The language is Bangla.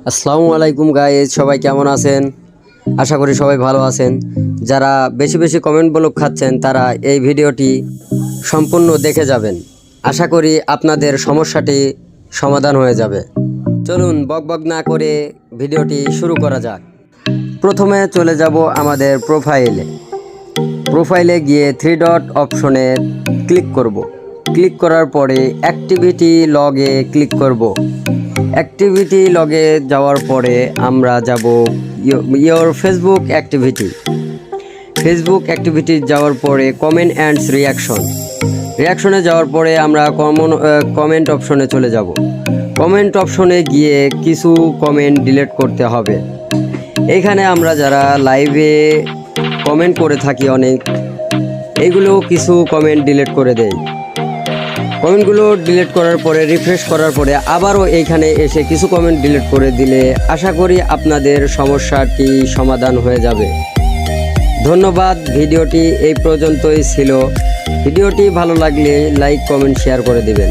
আসসালামু আলাইকুম গাইস, সবাই কেমন আছেন? আশা করি সবাই ভালো আছেন। যারা বেশি বেশি কমেন্ট ব্লক খাচ্ছেন তারা এই ভিডিওটি সম্পূর্ণ দেখে যাবেন। আশা করি আপনাদের সমস্যাটি সমাধান হয়ে যাবে। চলুন বকবক না করে ভিডিওটি শুরু করা যাক। প্রথমে চলে যাব আমাদের প্রোফাইলে গিয়ে থ্রি ডট অপশনে ক্লিক করব। ক্লিক করার পরে অ্যাক্টিভিটি লগে ক্লিক করব। অ্যাক্টিভিটি লগে যাওয়ার পরে আমরা যাব ইয়োর ফেসবুক অ্যাক্টিভিটি যাওয়ার পরে কমেন্ট অ্যান্ডস রিয়াকশনে যাওয়ার পরে আমরা কমেন্ট অপশনে চলে যাব। কমেন্ট অপশনে গিয়ে কিছু কমেন্ট ডিলিট করতে হবে। এখানে আমরা যারা লাইভে কমেন্ট করে থাকি অনেক, এইগুলো কিছু কমেন্ট ডিলিট করে দেই। কমেন্টগুলো ডিলিট করার পরে রিফ্রেশ করার পরে আবারও এইখানে এসে কিছু কমেন্ট ডিলিট করে দিলে আশা করি আপনাদের সমস্যাটি সমাধান হয়ে যাবে। ধন্যবাদ। ভিডিওটি এই পর্যন্তই ছিল। ভিডিওটি ভালো লাগলে লাইক, কমেন্ট, শেয়ার করে দিবেন।